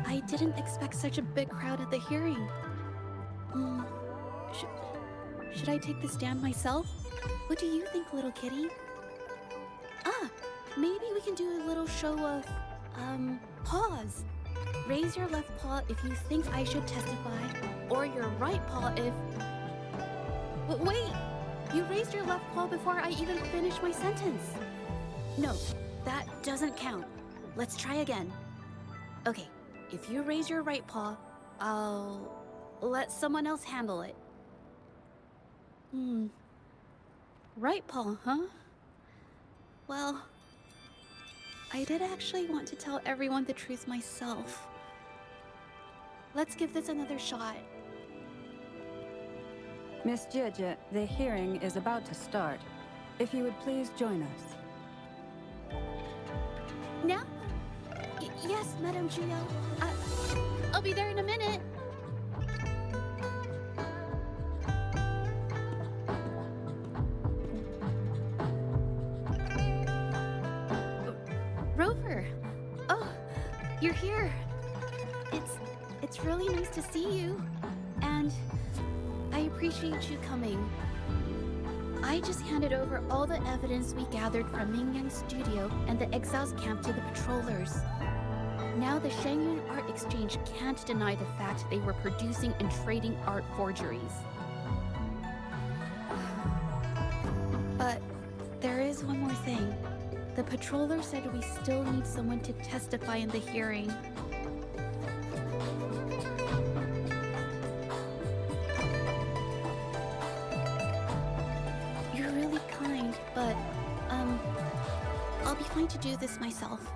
I didn't expect such a big crowd at the hearing. Should I take the stand myself? What do you think, little kitty? Maybe we can do a little show of, paws. Raise your left paw if you think I should testify, or your right paw if... But wait! You raised your left paw before I even finished my sentence. No, that doesn't count. Let's try again. Okay, if you raise your right paw, I'll let someone else handle it. Right paw, huh? Well, I did actually want to tell everyone the truth myself. Let's give this another shot. Miss Zhezhi, the hearing is about to start. If you would please join us. Now? Yes, Madame Zhezhi. I'll be there in a minute. Rover! Oh, you're here. It's really nice to see you. And I appreciate you coming. I just handed over all the evidence we gathered from Mingyan's studio and the exiles camp to the patrollers. Now the Shangyun Art Exchange can't deny the fact they were producing and trading art forgeries. But there is one more thing. The patroller said we still need someone to testify in the hearing. You're really kind, but, I'll be fine to do this myself.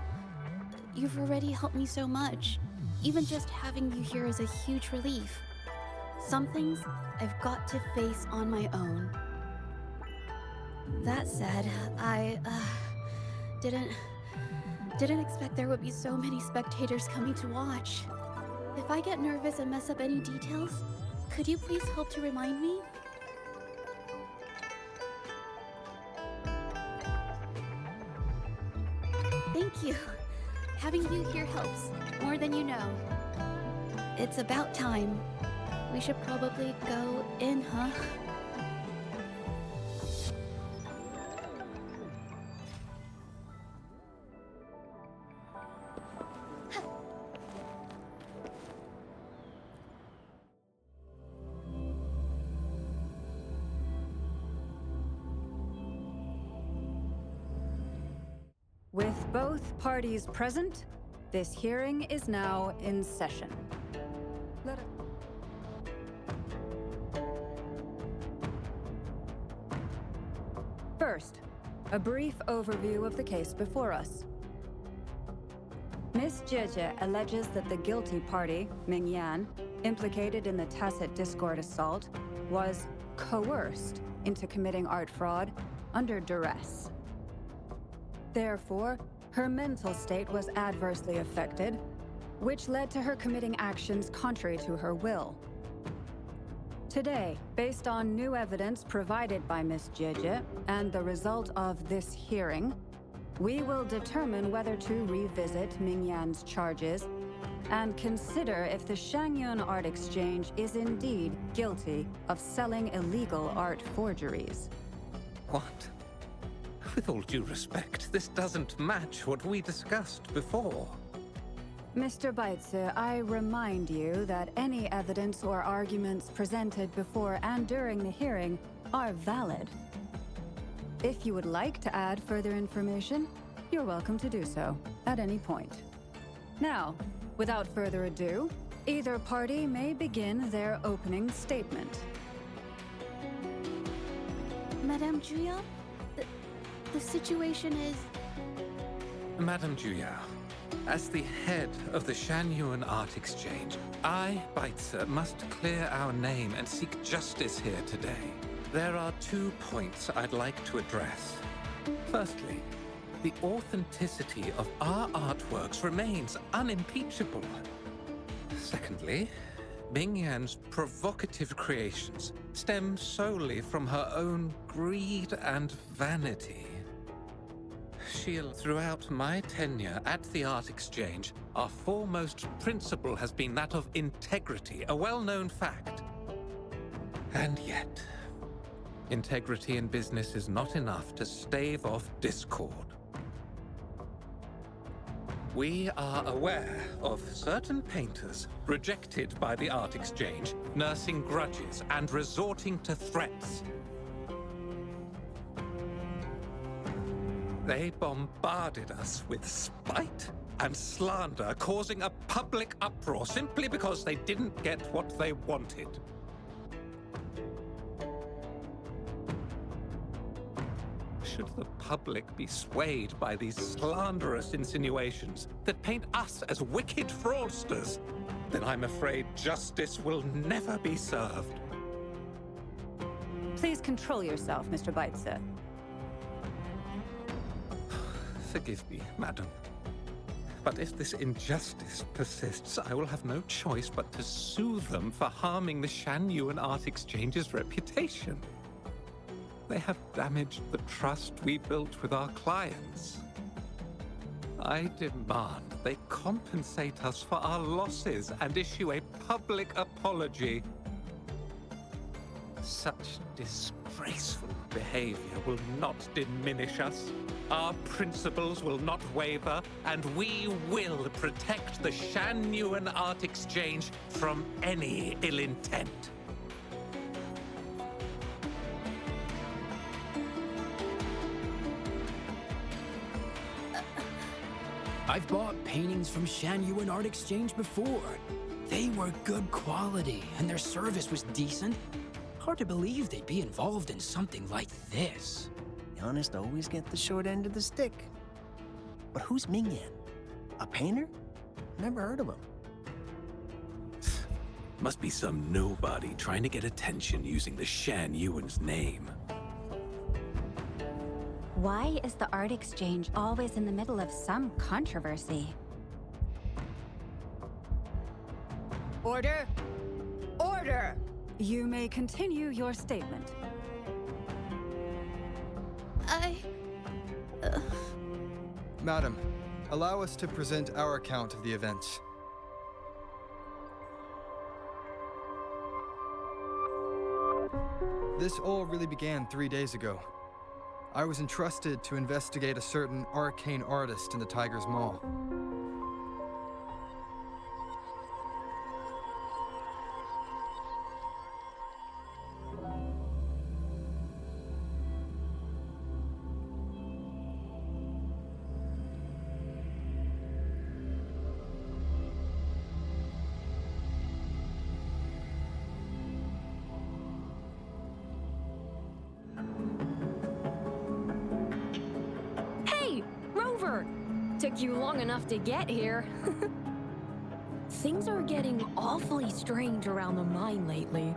You've already helped me so much. Even just having you here is a huge relief. Some things I've got to face on my own. That said, I, didn't expect there would be so many spectators coming to watch. If I get nervous and mess up any details, could you please help to remind me? Thank you. Having you here helps, more than you know. It's about time. We should probably go in, huh? With both parties present, this hearing is now in session. First, a brief overview of the case before us. Miss Zhezhi alleges that the guilty party, Mingyan, implicated in the tacit discord assault, was coerced into committing art fraud under duress. Therefore, her mental state was adversely affected, which led to her committing actions contrary to her will. Today, based on new evidence provided by Miss Zhezhi and the result of this hearing, we will determine whether to revisit Mingyan's charges and consider if the Shangyun Art Exchange is indeed guilty of selling illegal art forgeries. What? With all due respect, this doesn't match what we discussed before. Mr. Baitsu, I remind you that any evidence or arguments presented before and during the hearing are valid. If you would like to add further information, you're welcome to do so at any point. Now, without further ado, either party may begin their opening statement. Madame Zhezhi? The situation is... Madame Zhezhi, as the head of the Shangyun Art Exchange, I, Baitsu, must clear our name and seek justice here today. There are 2 points I'd like to address. Firstly, the authenticity of our artworks remains unimpeachable. Secondly, Mingyan's provocative creations stem solely from her own greed and vanity. Sheila, throughout my tenure at the Art Exchange, our foremost principle has been that of integrity, a well-known fact. And yet, integrity in business is not enough to stave off discord. We are aware of certain painters rejected by the Art Exchange, nursing grudges and resorting to threats. They bombarded us with spite and slander, causing a public uproar simply because they didn't get what they wanted. Should the public be swayed by these slanderous insinuations that paint us as wicked fraudsters, then I'm afraid justice will never be served. Please control yourself, Mr. Beitze. Forgive me, madam. But if this injustice persists, I will have no choice but to sue them for harming the Shanyuan Art Exchange's reputation. They have damaged the trust we built with our clients. I demand they compensate us for our losses and issue a public apology. Such disgraceful behavior will not diminish us. Our principles will not waver, and we will protect the Shanyuan Art Exchange from any ill intent. I've bought paintings from Shanyuan Art Exchange before. They were good quality, and their service was decent. Hard to believe they'd be involved in something like this. The honest always get the short end of the stick. But who's Mingyan? A painter? Never heard of him. Must be some nobody trying to get attention using the Shanyuan's name. Why is the Art Exchange always in the middle of some controversy? Order! Order! You may continue your statement. Madam, allow us to present our account of the events. This all really began 3 days ago. I was entrusted to investigate a certain arcane artist in the Tiger's Maw. Took you long enough to get here. Things are getting awfully strange around the mine lately.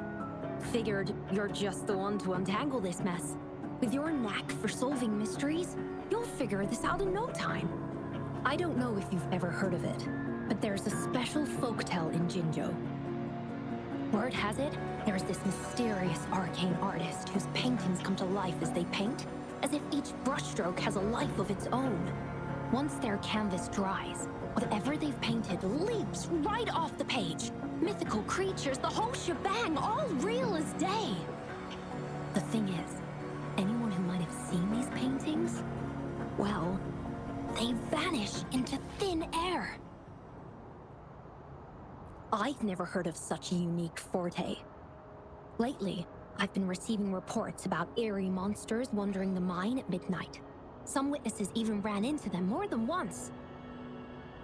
Figured you're just the one to untangle this mess. With your knack for solving mysteries, you'll figure this out in no time. I don't know if you've ever heard of it, but there's a special folktale in Jinzhou. Word has it, there's this mysterious arcane artist whose paintings come to life as they paint, as if each brushstroke has a life of its own. Once their canvas dries, whatever they've painted leaps right off the page. Mythical creatures, the whole shebang, all real as day. The thing is, anyone who might have seen these paintings, well, they vanish into thin air. I've never heard of such a unique forte. Lately, I've been receiving reports about eerie monsters wandering the mine at midnight. Some witnesses even ran into them more than once.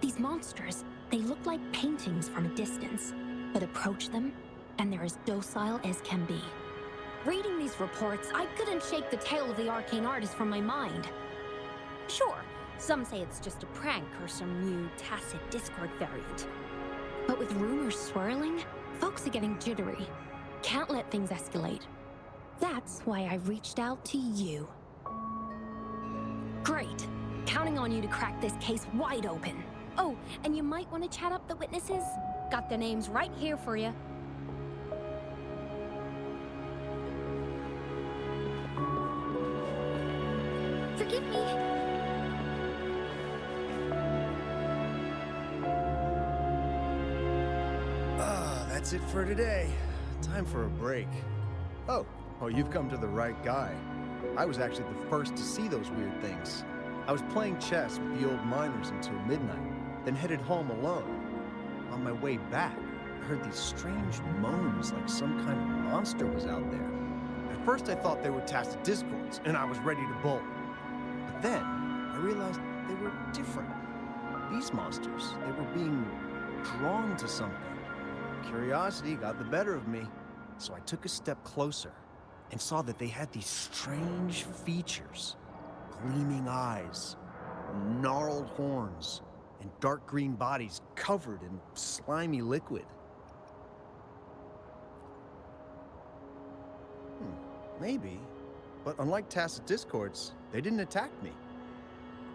These monsters, they look like paintings from a distance, but approach them, and they're as docile as can be. Reading these reports, I couldn't shake the tale of the arcane artist from my mind. Sure, some say it's just a prank or some new tacit Discord variant. But with rumors swirling, folks are getting jittery. Can't let things escalate. That's why I reached out to you. Great. Counting on you to crack this case wide open. Oh, and you might want to chat up the witnesses. Got their names right here for you. Forgive me. That's it for today. Time for a break. Oh, you've come to the right guy. I was actually the first to see those weird things. I was playing chess with the old miners until midnight, then headed home alone. On my way back, I heard these strange moans like some kind of monster was out there. At first I thought they were tacit discords, and I was ready to bolt. But then, I realized they were different. These monsters, they were being drawn to something. Curiosity got the better of me, so I took a step closer and saw that they had these strange features. Gleaming eyes, gnarled horns, and dark green bodies covered in slimy liquid. Maybe, but unlike tacit discords, they didn't attack me.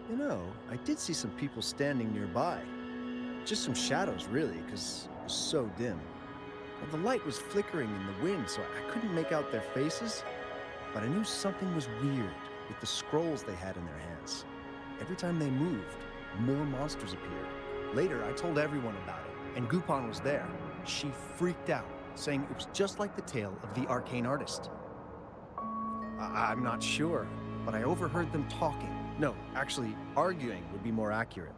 You know, I did see some people standing nearby. Just some shadows, really, because it was so dim. Well, the light was flickering in the wind, so I couldn't make out their faces, but I knew something was weird with the scrolls they had in their hands. Every time they moved, more monsters appeared. Later, I told everyone about it, and Gupon was there. She freaked out, saying it was just like the tale of the arcane artist. I'm not sure, but I overheard them talking. No, actually, arguing would be more accurate.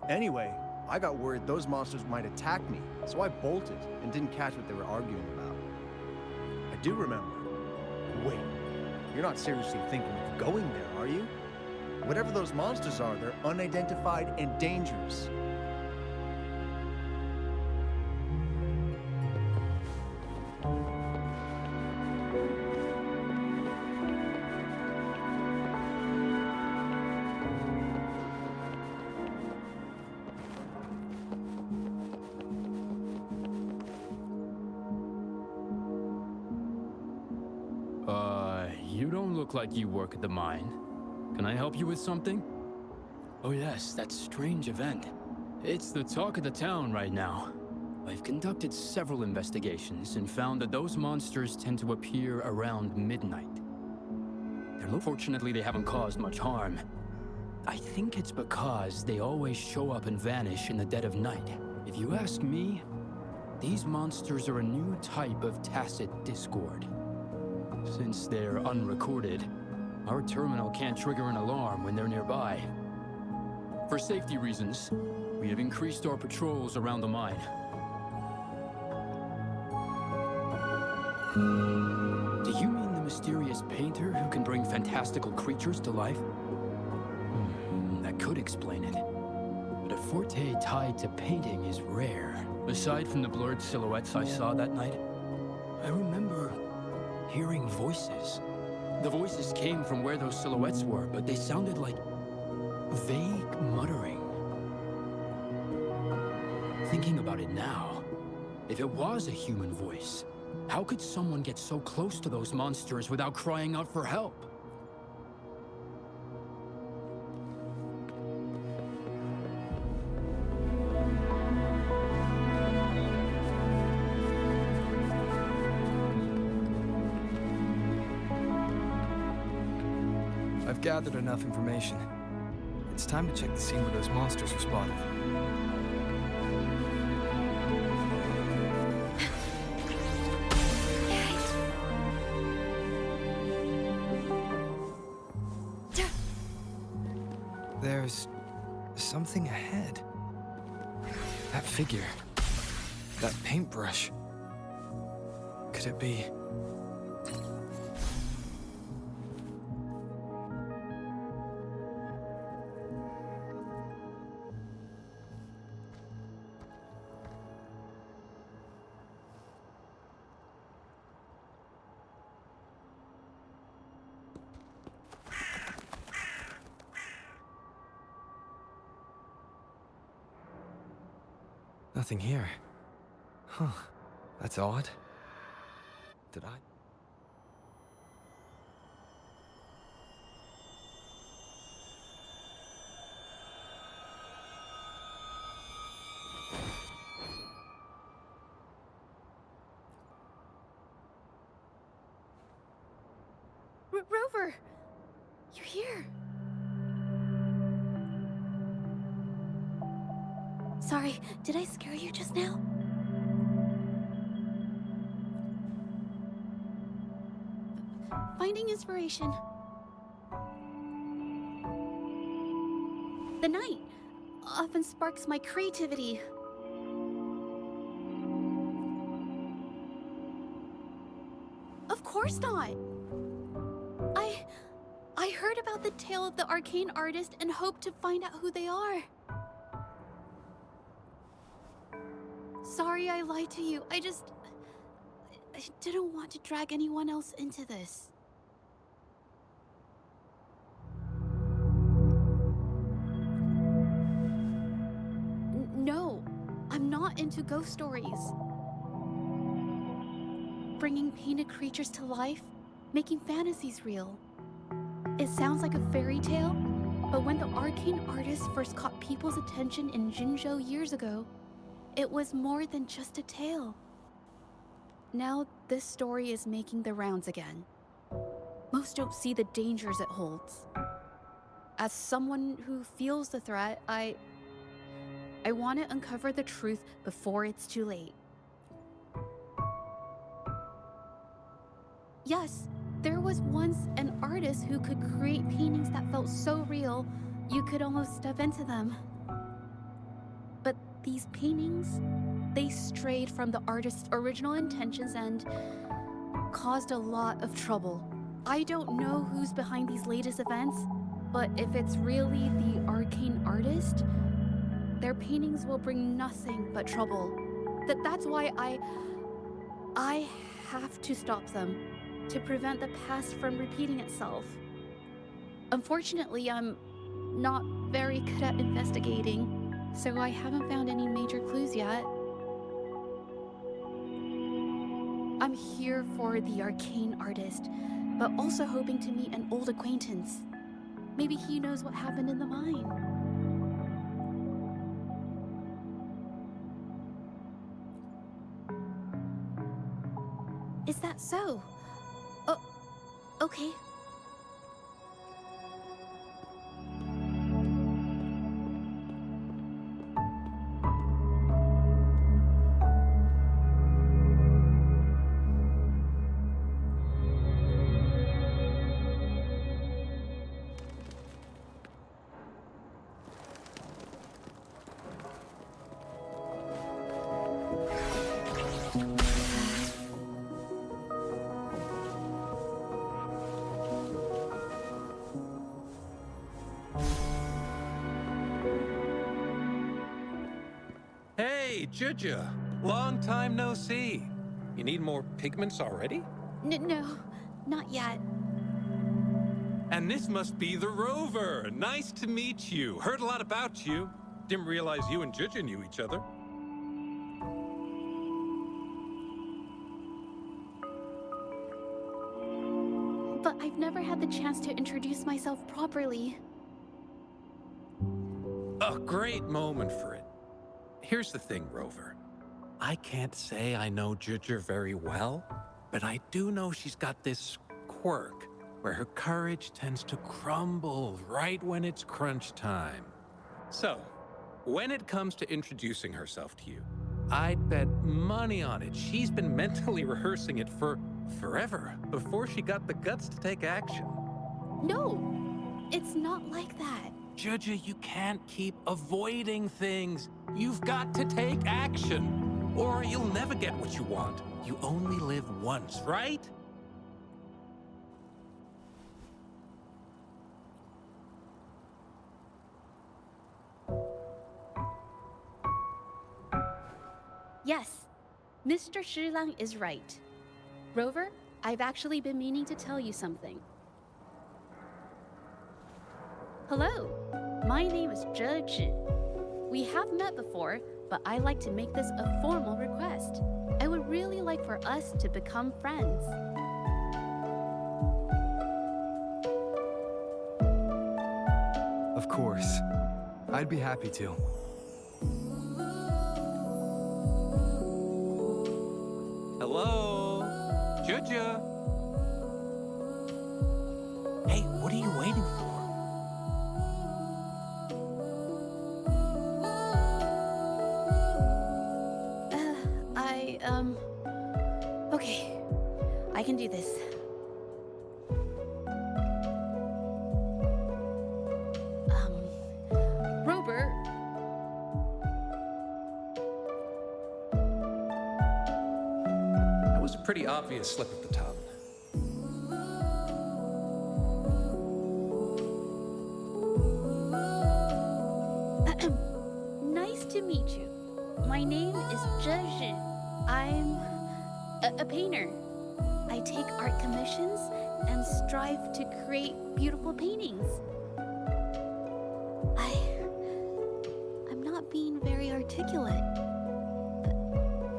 Anyway, I got worried those monsters might attack me, so I bolted and didn't catch what they were arguing about. I do remember. Wait, you're not seriously thinking of going there, are you? Whatever those monsters are, they're unidentified and dangerous. You don't look like you work at the mine. Can I help you with something? Oh yes, that strange event. It's the talk of the town right now. I've conducted several investigations and found that those monsters tend to appear around midnight. Fortunately, they haven't caused much harm. I think it's because they always show up and vanish in the dead of night. If you ask me, these monsters are a new type of tacit discord. Since they're unrecorded, our terminal can't trigger an alarm when they're nearby. For safety reasons, we have increased our patrols around the mine. Do you mean the mysterious painter who can bring fantastical creatures to life? That could explain it. But a forte tied to painting is rare. Aside from the blurred silhouettes I saw that night, I remember hearing voices. The voices came from where those silhouettes were, but they sounded like vague muttering. Thinking about it now, if it was a human voice, how could someone get so close to those monsters without crying out for help? I've gathered enough information. It's time to check the scene where those monsters were spotted. There's something ahead. That figure. That paintbrush. Could it be? Nothing here. Huh. That's odd. Did I? Rover! You're here! Sorry, did I scare you just now? finding inspiration. The night often sparks my creativity. Of course not. I heard about the tale of the arcane artist and hoped to find out who they are. Sorry I lied to you. I didn't want to drag anyone else into this. No, I'm not into ghost stories. Bringing painted creatures to life, making fantasies real. It sounds like a fairy tale, but when the arcane artist first caught people's attention in Jinzhou years ago, it was more than just a tale. Now this story is making the rounds again. Most don't see the dangers it holds. As someone who feels the threat, I want to uncover the truth before it's too late. Yes, there was once an artist who could create paintings that felt so real, you could almost step into them. But these paintings, they strayed from the artist's original intentions and caused a lot of trouble. I don't know who's behind these latest events, but if it's really the arcane artist, their paintings will bring nothing but trouble. That's why I have to stop them, to prevent the past from repeating itself. Unfortunately, I'm not very good at investigating, so I haven't found any major clues yet. I'm here for the arcane artist, but also hoping to meet an old acquaintance. Maybe he knows what happened in the mine. Is that so? Oh, okay. Hey, Zhezhi. Long time no see. You need more pigments already? No, not yet. And this must be the Rover. Nice to meet you. Heard a lot about you. Didn't realize you and Zhezhi knew each other. But I've never had the chance to introduce myself properly. A great moment for it. Here's the thing, Rover. I can't say I know Zhezhi very well, but I do know she's got this quirk where her courage tends to crumble right when it's crunch time. So, when it comes to introducing herself to you, I'd bet money on it she's been mentally rehearsing it for forever before she got the guts to take action. No, it's not like that. Zhezhi, you can't keep avoiding things. You've got to take action, or you'll never get what you want. You only live once, right? Yes, Mr. Shilang is right. Rover, I've actually been meaning to tell you something. Hello, my name is Zhezhi. We have met before, but I like to make this a formal request. I would really like for us to become friends. Of course. I'd be happy to. Hello? Zhezhi? Hey, what are you waiting for? Okay. I can do this. was a pretty obvious slip of the tongue. Nice to meet you. My name is Zhezhi. I'm a painter. I take art commissions and strive to create beautiful paintings. I'm not being very articulate,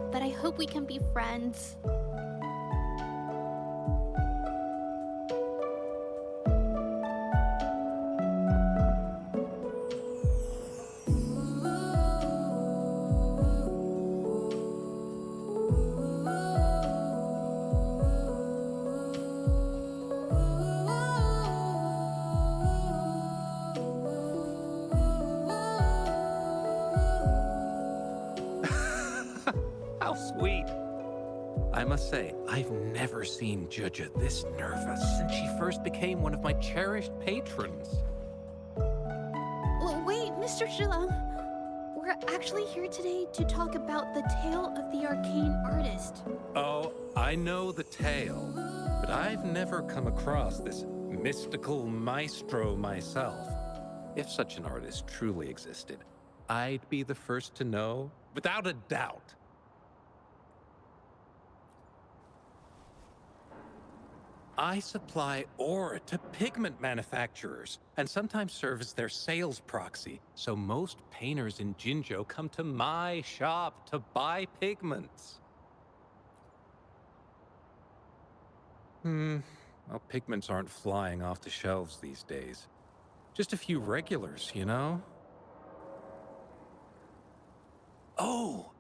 but I hope we can be friends. How sweet. I must say, I've never seen Zhezhi this nervous since she first became one of my cherished patrons. Well, wait, Mr. Zhilang. We're actually here today to talk about the tale of the arcane artist. Oh, I know the tale, but I've never come across this mystical maestro myself. If such an artist truly existed, I'd be the first to know, without a doubt. I supply ore to pigment manufacturers and sometimes serve as their sales proxy, so most painters in Jinzhou come to my shop to buy pigments. Well, pigments aren't flying off the shelves these days. Just a few regulars, you know? Oh,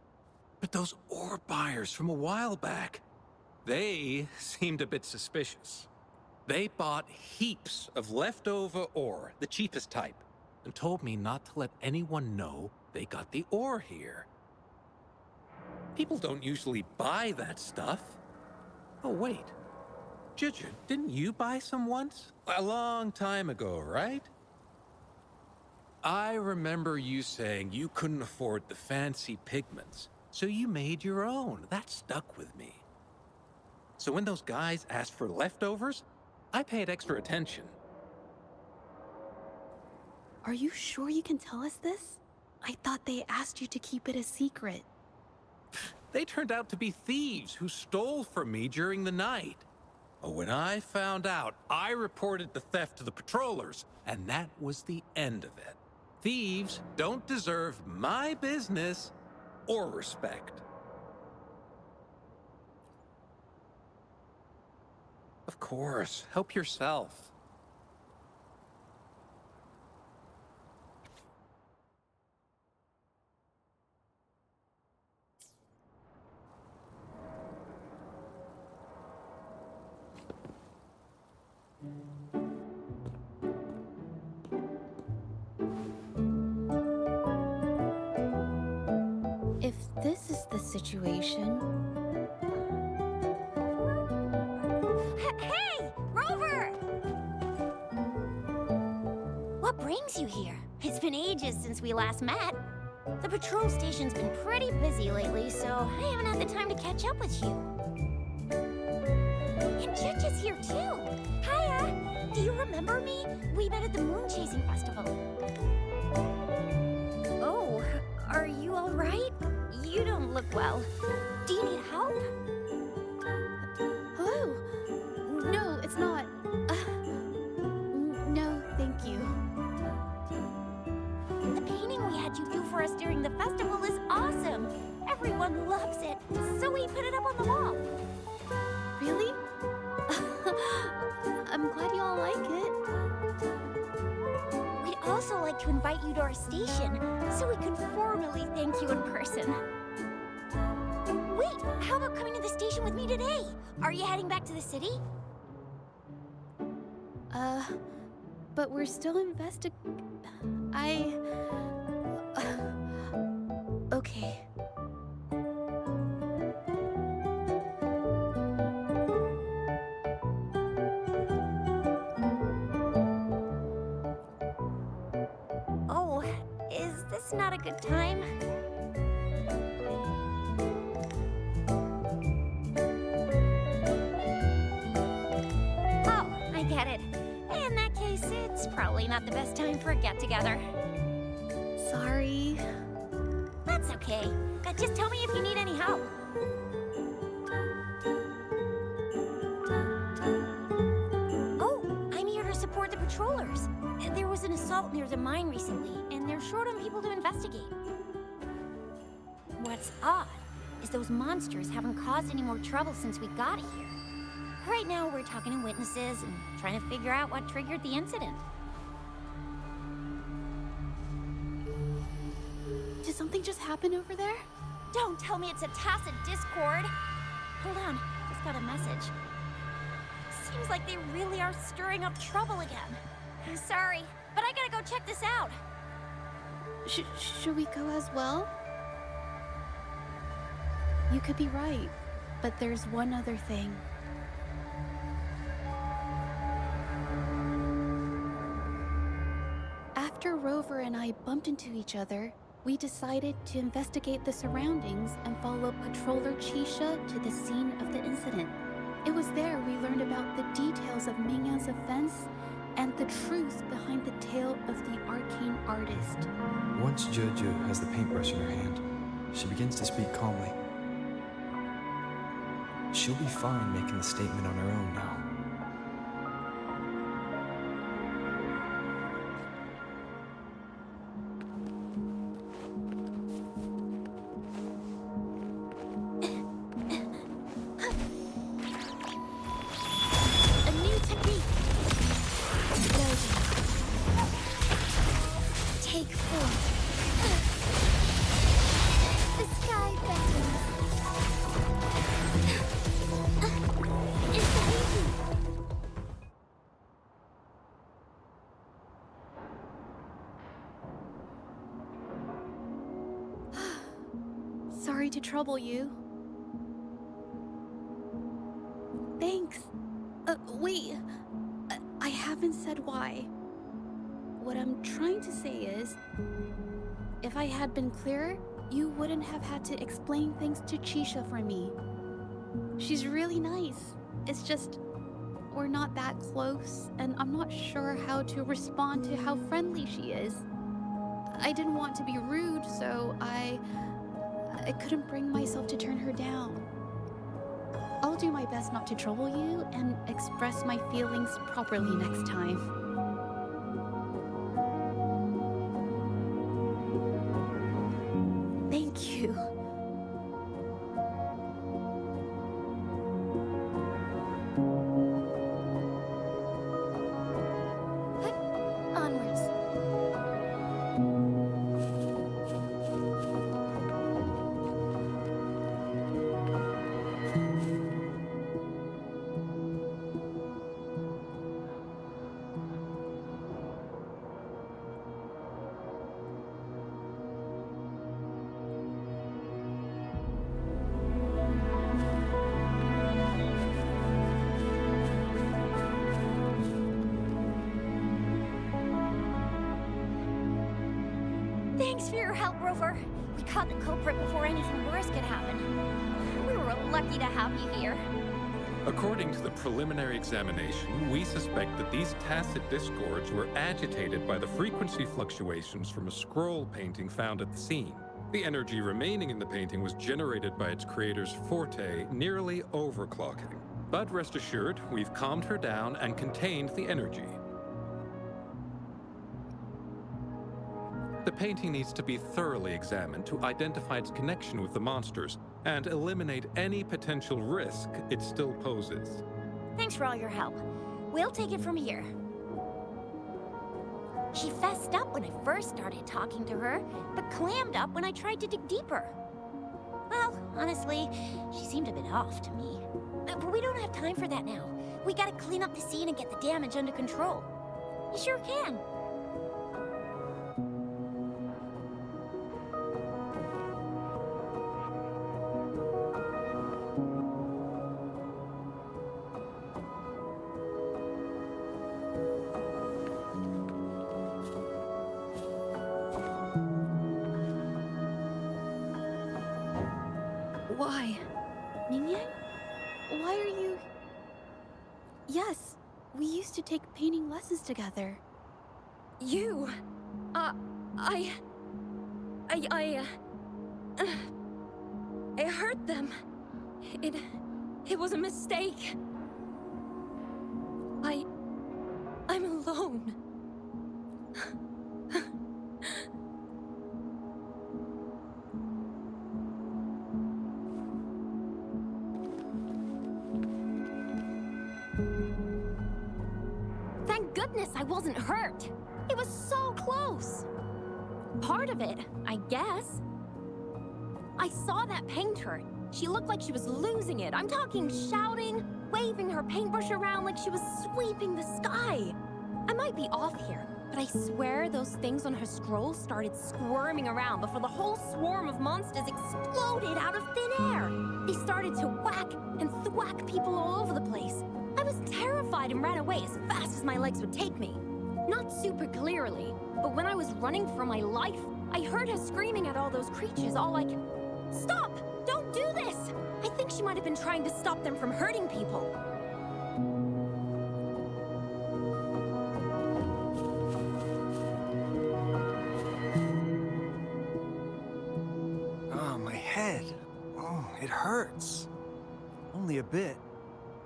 but those ore buyers from a while back, they seemed a bit suspicious. They bought heaps of leftover ore, the cheapest type, and told me not to let anyone know they got the ore here. People don't usually buy that stuff. Oh, wait. Zhezhi, didn't you buy some once? A long time ago, right? I remember you saying you couldn't afford the fancy pigments, so you made your own. That stuck with me. So when those guys asked for leftovers, I paid extra attention. Are you sure you can tell us this? I thought they asked you to keep it a secret. They turned out to be thieves who stole from me during the night. But when I found out, I reported the theft to the patrollers, and that was the end of it. Thieves don't deserve my business or respect. Of course, help yourself. If this is the situation... Hey, Rover! What brings you here? It's been ages since we last met. The patrol station's been pretty busy lately, so I haven't had the time to catch up with you. And Zhezhi's here too. Hiya! Do you remember me? We met at the moon chasing festival. Oh, are you all right? You don't look well. Do you need help? Hello? No, it's not. No, thank you. The painting we had you do for us during the festival is awesome. Everyone loves it, so we put it up on the wall. Really? I'm glad you all like it. We'd also like to invite you to our station, so we could formally thank you in person. Wait, how about coming to the station with me today? Are you heading back to the city? But we're still okay. Oh, is this not a good time? get it. In that case, it's probably not the best time for a get-together. Sorry. That's okay. Just tell me if you need any help. Oh, I'm here to support the patrollers. There was an assault near the mine recently, and they're short on people to investigate. What's odd is those monsters haven't caused any more trouble since we got here. Right now, we're talking to witnesses and trying to figure out what triggered the incident. Did something just happen over there? Don't tell me it's a tacit discord. Hold on, just got a message. Seems like they really are stirring up trouble again. Sorry, but I gotta go check this out. Should we go as well? You could be right, but there's one other thing. After Rover and I bumped into each other, we decided to investigate the surroundings and follow Patroller Chisha to the scene of the incident. It was there we learned about the details of Mingyan's offense and the truth behind the tale of the arcane artist. Once Zhezhi has the paintbrush in her hand, she begins to speak calmly. She'll be fine making the statement on her own now. A new technique. Take 4. The sky beckons. It's the painting. Sorry to trouble you. Thanks. Wait. I haven't said why. What I'm trying to say is, if I had been clearer, you wouldn't have had to explain things to Chisha for me. She's really nice. It's just, we're not that close, and I'm not sure how to respond to how friendly she is. I didn't want to be rude, so I couldn't bring myself to turn her down. I'll do my best not to trouble you and express my feelings properly next time. Thank you. Onwards. Thanks for your help, Rover. We caught the culprit before anything worse could happen. We were lucky to have you here. According to the preliminary examination, we suspect that these tacit discords were agitated by the frequency fluctuations from a scroll painting found at the scene. The energy remaining in the painting was generated by its creator's forte, nearly overclocking. But rest assured, we've calmed her down and contained the energy. The painting needs to be thoroughly examined to identify its connection with the monsters and eliminate any potential risk it still poses. Thanks for all your help. We'll take it from here. She fessed up when I first started talking to her, but clammed up when I tried to dig deeper. Well, honestly, she seemed a bit off to me. But we don't have time for that now. We gotta clean up the scene and get the damage under control. You sure can. Why? Mingyan? Why are you... Yes, We used to take painting lessons together. You... I hurt them. It was a mistake. I'm alone. Thank goodness I wasn't hurt. It was so close. Part of it, I guess. I saw that painter. She looked like she was losing it. I'm talking shouting, waving her paintbrush around like she was sweeping the sky. I might be off here, but I swear those things on her scroll started squirming around before the whole swarm of monsters exploded out of thin air. They started to whack and thwack people all over the place. I was terrified and ran away as fast as my legs would take me. Not super clearly, but when I was running for my life, I heard her screaming at all those creatures, all like, "Stop! Don't do this!" I think she might have been trying to stop them from hurting people. Oh, my head. Oh, it hurts. Only a bit.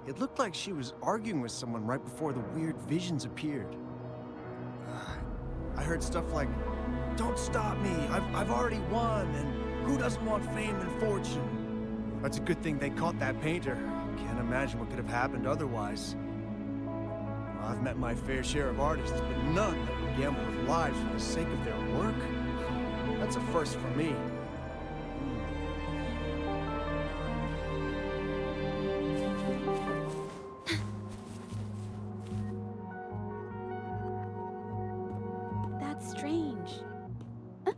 It looked like she was arguing with someone right before the weird visions appeared. I heard stuff like, "Don't stop me, I've already won, and who doesn't want fame and fortune?" That's a good thing they caught that painter. Can't imagine what could have happened otherwise. Well, I've met my fair share of artists, but none that would gamble with lives for the sake of their work. That's a first for me. That's strange. Huh?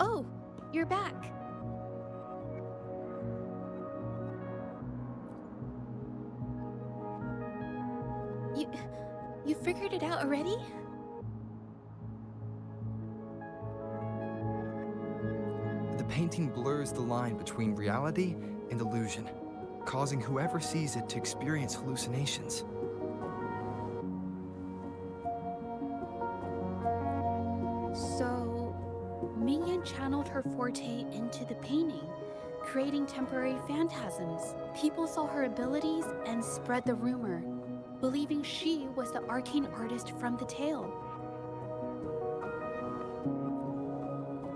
Oh, you're back. You figured it out already? The painting blurs the line between reality and illusion, causing whoever sees it to experience hallucinations. So, Mingyan channeled her forte into the painting, creating temporary phantasms. People saw her abilities and spread the rumor, believing she was the arcane artist from the tale.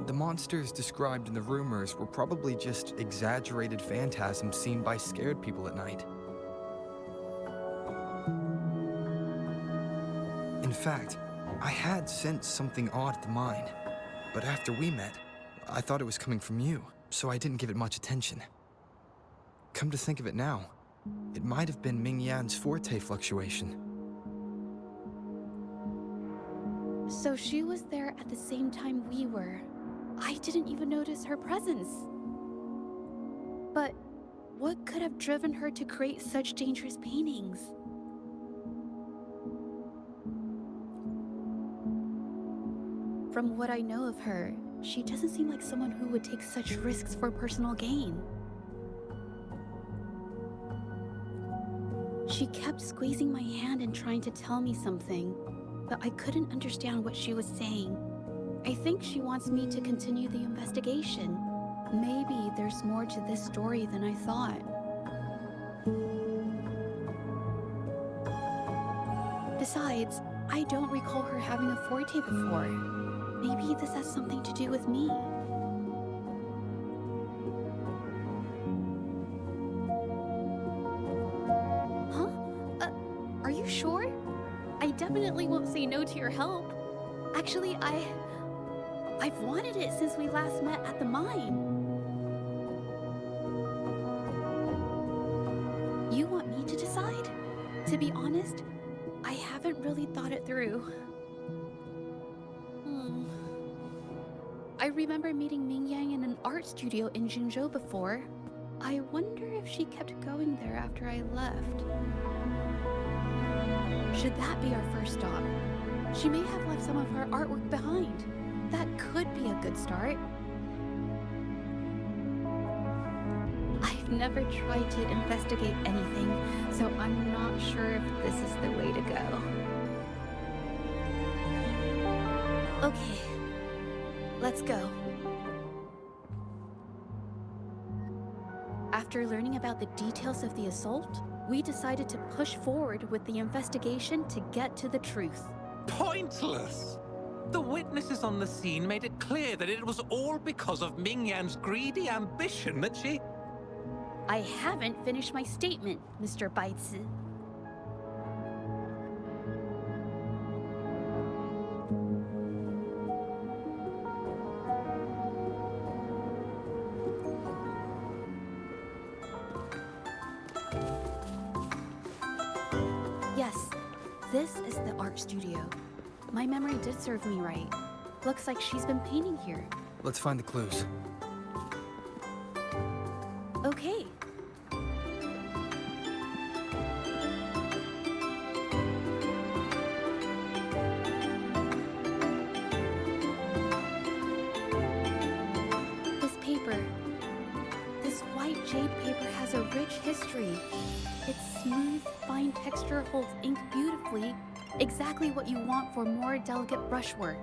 The monsters described in the rumors were probably just exaggerated phantasms seen by scared people at night. In fact, I had sensed something odd at the mine, but after we met, I thought it was coming from you, so I didn't give it much attention. Come to think of it now, it might have been Mingyan's forte fluctuation. So she was there at the same time we were. I didn't even notice her presence. But what could have driven her to create such dangerous paintings? From what I know of her, she doesn't seem like someone who would take such risks for personal gain. She kept squeezing my hand and trying to tell me something, but I couldn't understand what she was saying. I think she wants me to continue the investigation. Maybe there's more to this story than I thought. Besides, I don't recall her having a forte before. Maybe this has something to do with me. Huh? Are you sure? I definitely won't say no to your help. Actually, I've wanted it since we last met at the mine. You want me to decide? To be honest, I haven't really thought it through. I remember meeting Mingyan in an art studio in Jinzhou before. I wonder if she kept going there after I left. Should that be our first stop? She may have left some of her artwork behind. That could be a good start. I've never tried to investigate anything, so I'm not sure if this is the way to go. Okay, let's go. After learning about the details of the assault, we decided to push forward with the investigation to get to the truth. Pointless! The witnesses on the scene made it clear that it was all because of Mingyan's greedy ambition that she... I haven't finished my statement, Mr. Baitsu. Yes, this is the art studio. My memory did serve me right. Looks like she's been painting here. Let's find the clues. Okay. This paper. This white jade paper has a rich history. Its smooth, fine texture holds ink beautifully, exactly what you want for more delicate brushwork.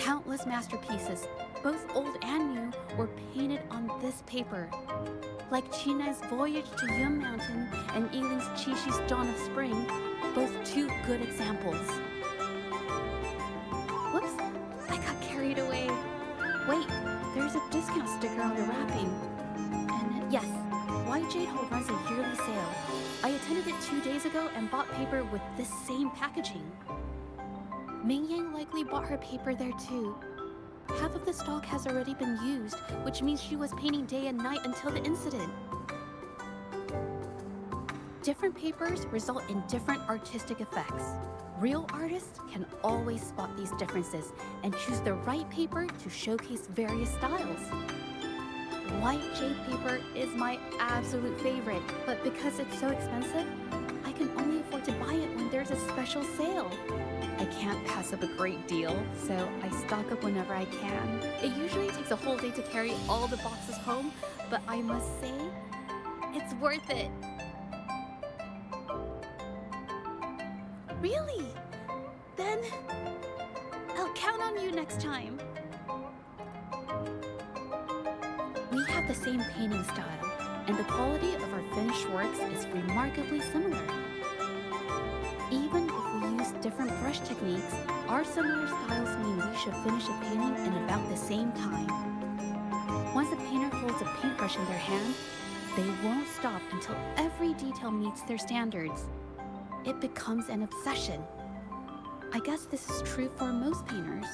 Countless masterpieces, both old and new, were painted on this paper. Like Chinai's Voyage to Yum Mountain and Ealing's Qixi's Dawn of Spring, both two good examples. Whoops, I got carried away. Wait, there's a discount sticker on the wrapping. And yes, White Jade Hole runs a yearly sale. I attended it 2 days ago and bought paper with this same packaging. Mingyan likely bought her paper there too. Half of the stock has already been used, which means she was painting day and night until the incident. Different papers result in different artistic effects. Real artists can always spot these differences and choose the right paper to showcase various styles. White jade paper is my absolute favorite, but because it's so expensive, I can only afford to buy it when there's a special sale. I can't pass up a great deal, so I stock up whenever I can. It usually takes a whole day to carry all the boxes home, but I must say, it's worth it. Really? Then I'll count on you next time. We have the same painting style, and the quality of our finished works is remarkably similar. Even if we use different brush techniques, our similar styles mean we should finish a painting in about the same time. Once a painter holds a paintbrush in their hand, they won't stop until every detail meets their standards. It becomes an obsession. I guess this is true for most painters.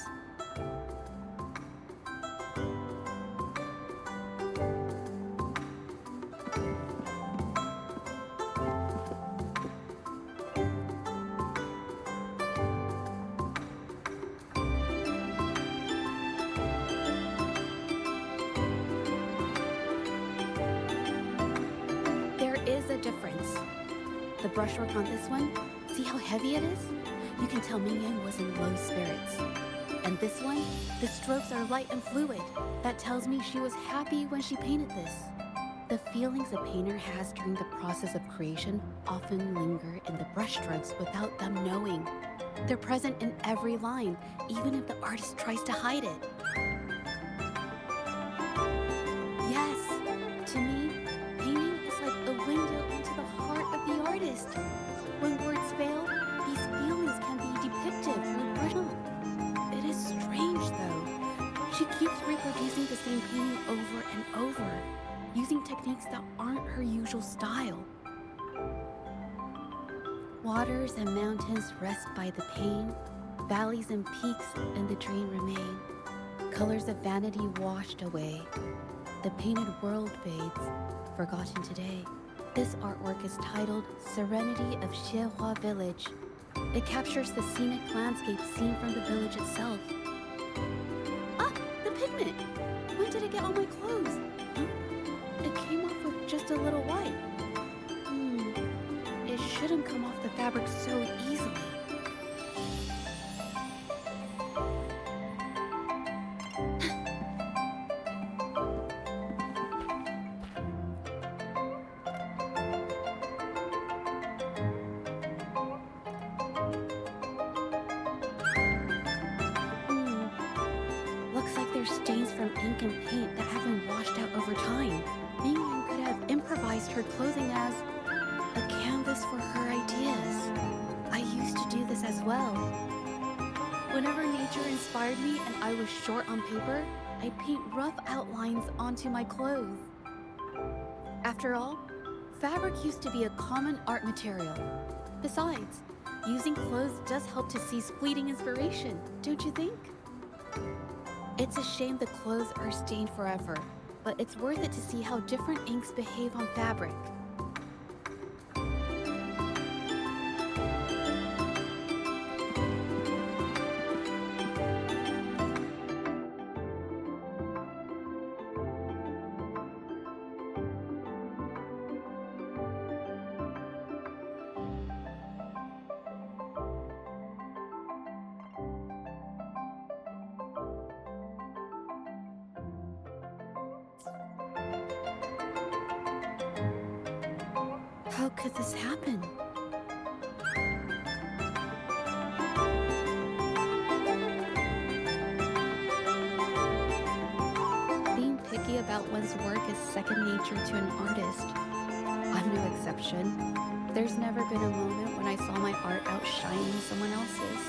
Difference. The brushwork on this one, see how heavy it is? You can tell Mingyan was in low spirits. And this one, the strokes are light and fluid. That tells me she was happy when she painted this. The feelings a painter has during the process of creation often linger in the brushstrokes without them knowing. They're present in every line, even if the artist tries to hide it. Yes, to me, painting is like a window into the heart of the artist. When words fail, these feelings can be depicted through brushwork. It is strange, though. She keeps reproducing the same painting over and over, using techniques that aren't her usual style. Waters and mountains rest by the pane, valleys and peaks in the dream remain. Colors of vanity washed away. The painted world fades, forgotten today. This artwork is titled Serenity of Xiehua Village. It captures the scenic landscape seen from the village itself. Ah, the pigment! When did it get on my clothes? Huh? It came off with just a little white. It shouldn't come off the fabric so easily. there's stains from ink and paint that have been washed out over time. Mingyan could have improvised her clothing as a canvas for her ideas. I used to do this as well. Whenever nature inspired me and I was short on paper, I'd paint rough outlines onto my clothes. After all, fabric used to be a common art material. Besides, using clothes does help to seize fleeting inspiration, don't you think? It's a shame the clothes are stained forever, but it's worth it to see how different inks behave on fabric. How could this happen? Being picky about one's work is second nature to an artist. I'm no exception. There's never been a moment when I saw my art outshining someone else's.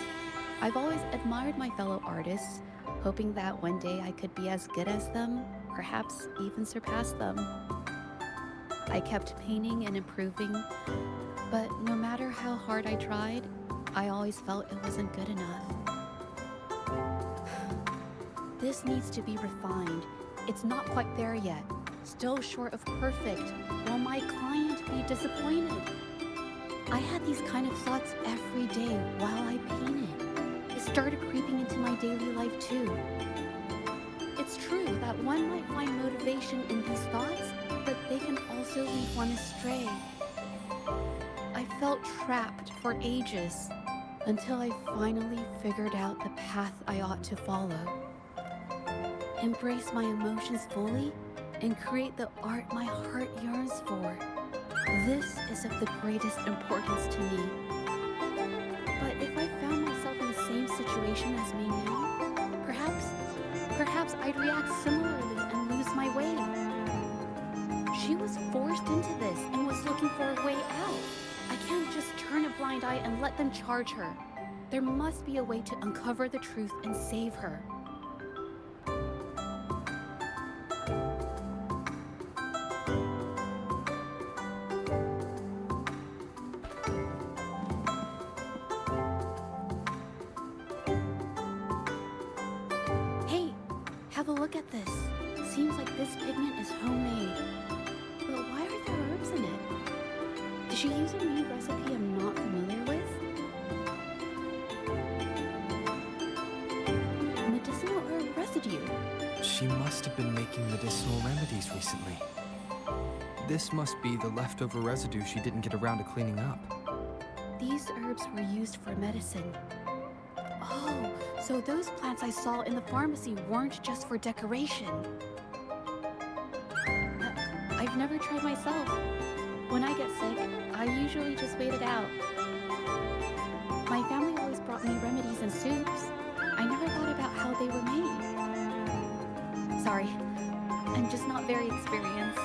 I've always admired my fellow artists, hoping that one day I could be as good as them, perhaps even surpass them. I kept painting and improving, but no matter how hard I tried, I always felt it wasn't good enough. This needs to be refined. It's not quite there yet. Still short of perfect. Will my client be disappointed? I had these kind of thoughts every day while I painted. It started creeping into my daily life too. It's true that one might find motivation in these thoughts, but they can also lead one astray. I felt trapped for ages until I finally figured out the path I ought to follow. Embrace my emotions fully and create the art my heart yearns for. This is of the greatest importance to me. But if I found myself in the same situation as Mingyan, perhaps I'd react similarly and lose my way. She was forced into this and was looking for a way out. I can't just turn a blind eye and let them charge her. There must be a way to uncover the truth and save her. Hey, have a look at this. Seems like this pigment is homemade. But why are there herbs in it? Did she use a new recipe I'm not familiar with? Medicinal herb residue. She must have been making medicinal remedies recently. This must be the leftover residue she didn't get around to cleaning up. These herbs were used for medicine. Oh, so those plants I saw in the pharmacy weren't just for decoration. I've never tried myself. When I get sick, I usually just wait it out. My family always brought me remedies and soups. I never thought about how they were made. Sorry, I'm just not very experienced.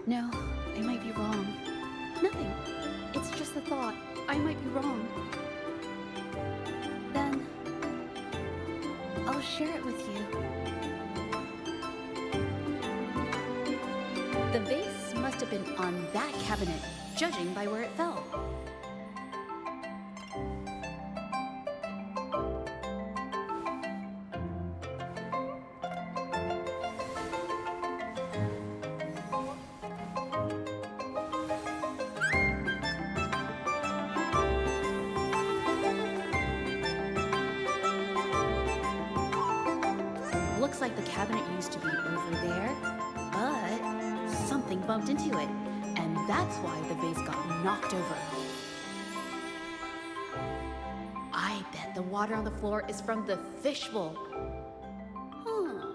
No, I might be wrong. Nothing. It's just a thought. I might be wrong. Then, I'll share it with you. The vase must have been on that cabinet, judging by where it fell. Looks like the cabinet used to be over there, but something bumped into it, and That's why the vase got knocked over. I bet the water on the floor is from the fishbowl. Huh.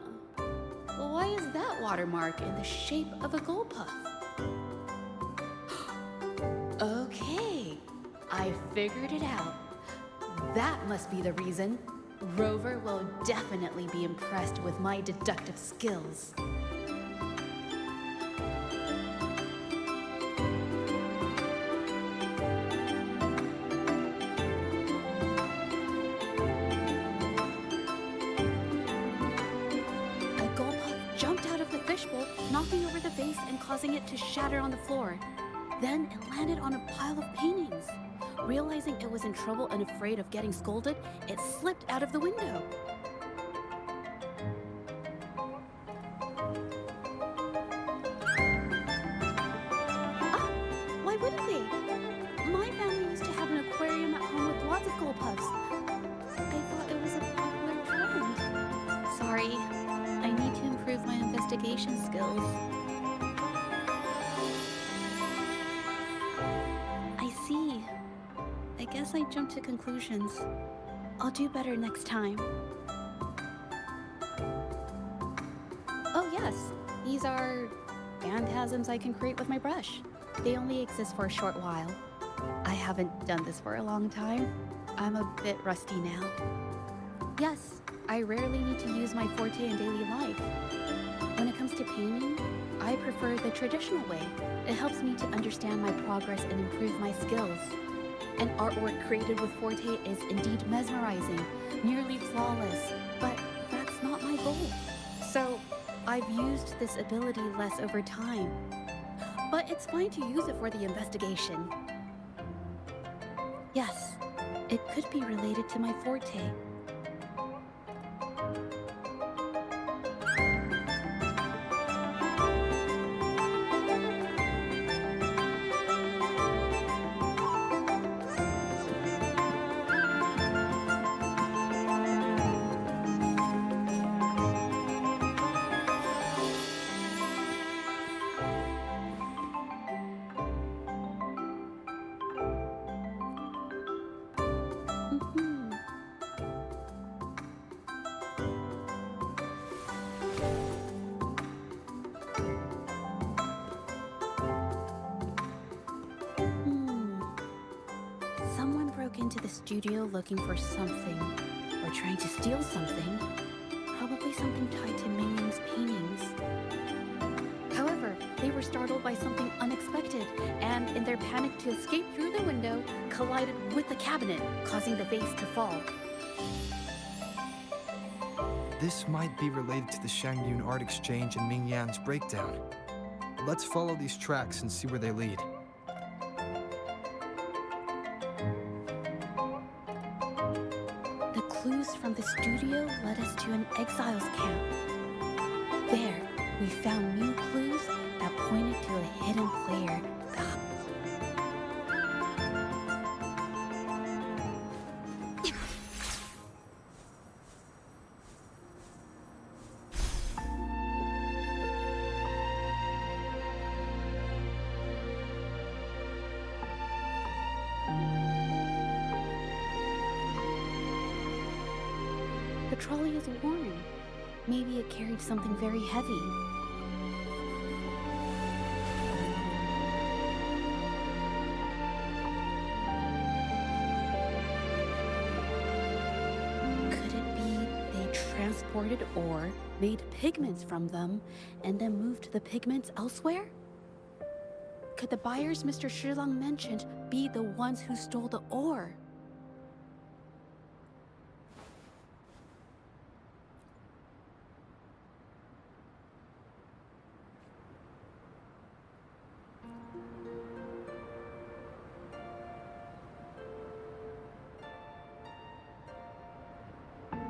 Well, why is that watermark in the shape of a gold puff? Okay, I figured it out. That must be the reason. Rover will definitely be impressed with my deductive skills. Knocking over the vase and causing it to shatter on the floor. Then it landed on a pile of paintings. Realizing it was in trouble and afraid of getting scolded, it slipped out of the window. Ah, why wouldn't they? My family used to have an aquarium at home with lots of gold puffs. I thought it was a popular trend. Sorry. I need to improve my investigation skills. I see. I guess I jumped to conclusions. I'll do better next time. Oh yes, these are phantasms I can create with my brush. They only exist for a short while. I haven't done this for a long time. I'm a bit rusty now. Yes, I rarely need to use my forte in daily life. When it comes to painting, I prefer the traditional way. It helps me to understand my progress and improve my skills. An artwork created with forte is indeed mesmerizing, nearly flawless, but that's not my goal. So, I've used this ability less over time. But it's fine to use it for the investigation. Yes, it could be related to my forte. Into the studio looking for something, or trying to steal something, probably something tied to Mingyan's paintings. However, they were startled by something unexpected, and in their panic to escape through the window, collided with the cabinet, causing the vase to fall. This might be related to the Shangyun Art Exchange and Mingyan's breakdown. Let's follow these tracks and see where they lead. Clues from the studio led us to an exiles camp. There, we found new clues that pointed to a hidden player. The trolley is worn. Maybe it carried something very heavy. Could it be they transported ore, made pigments from them, and then moved the pigments elsewhere? Could the buyers Mr. Shilang mentioned be the ones who stole the ore?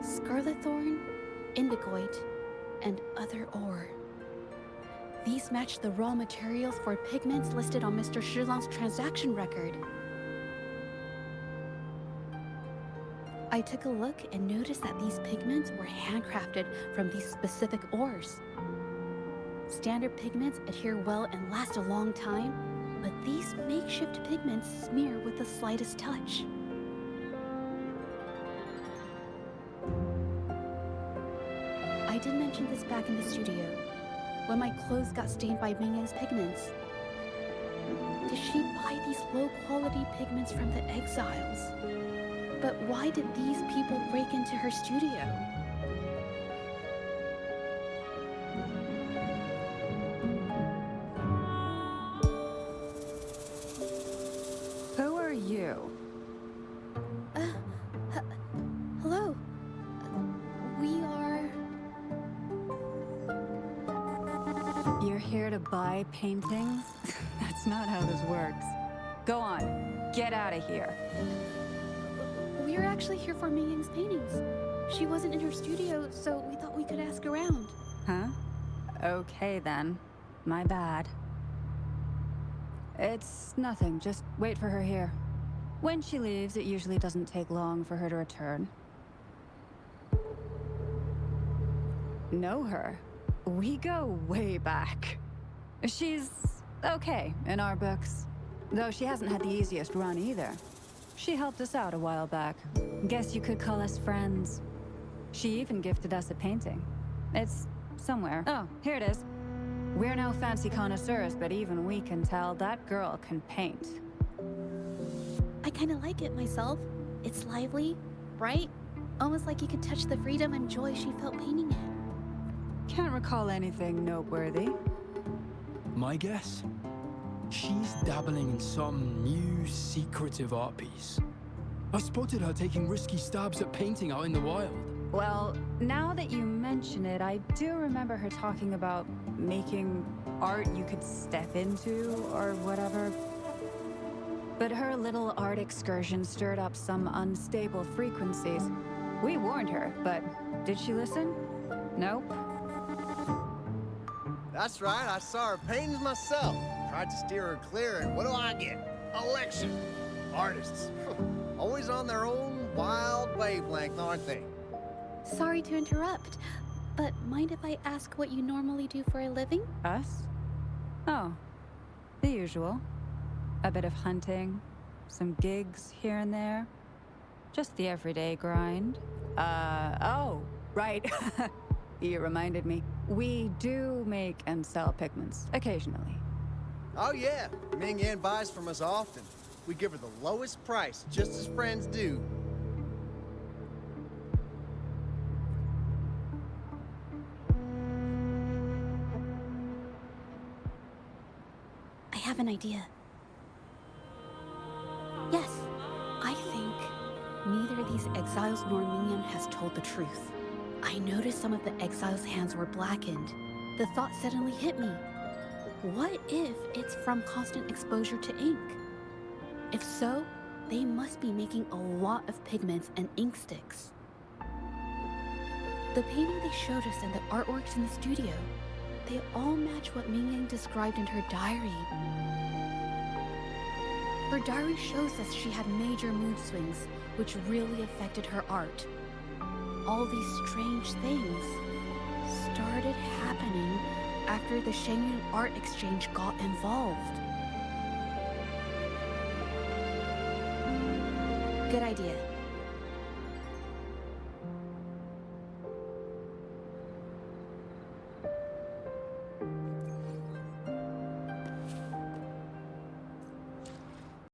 Scarlet-thorn, indigoite, and other ore. These match the raw materials for pigments listed on Mr. Shilang's transaction record. I took a look and noticed that these pigments were handcrafted from these specific ores. Standard pigments adhere well and last a long time, but these makeshift pigments smear with the slightest touch. I did mention this back in the studio, when my clothes got stained by Mingyan's pigments. Did she buy these low-quality pigments from the exiles? But why did these people break into her studio? Who are you? Hello. We are... You're here to buy paintings? That's not how this works. Go on, get out of here. We're actually here for Mingyan's paintings. She wasn't in her studio, so we thought we could ask around. Huh? Okay then. My bad. It's nothing, just wait for her here. When she leaves, it usually doesn't take long for her to return. Know her? We go way back. She's okay in our books. Though she hasn't had the easiest run either. She helped us out a while back. Guess you could call us friends. She even gifted us a painting. It's somewhere. Oh, here it is. We're no fancy connoisseurs, but even we can tell that girl can paint. I kinda like it myself. It's lively, bright, almost like you could touch the freedom and joy she felt painting it. Can't recall anything noteworthy. My guess? She's dabbling in some new, secretive art piece. I spotted her taking risky stabs at painting out in the wild. Well, now that you mention it, I do remember her talking about making art you could step into, or whatever. But her little art excursion stirred up some unstable frequencies. We warned her, but did she listen? Nope. That's right, I saw her paintings myself. Tried to steer her clear, and what do I get? Election. Artists. Always on their own wild wavelength, aren't they? Sorry to interrupt, but mind if I ask what you normally do for a living? Us? Oh, the usual. A bit of hunting, some gigs here and there. Just the everyday grind. Oh, right. You reminded me. We do make and sell pigments, occasionally. Oh yeah, Mingyan buys from us often. We give her the lowest price, just as friends do. I have an idea. Yes, I think neither these exiles nor Mingyan has told the truth. I noticed some of the exiles' hands were blackened. The thought suddenly hit me. What if it's from constant exposure to ink? If so, they must be making a lot of pigments and ink sticks. The painting they showed us and the artworks in the studio, they all match what Mingyan described in her diary. Her diary shows us she had major mood swings, which really affected her art. All these strange things started happening after the Shenyun Art Exchange got involved. Good idea.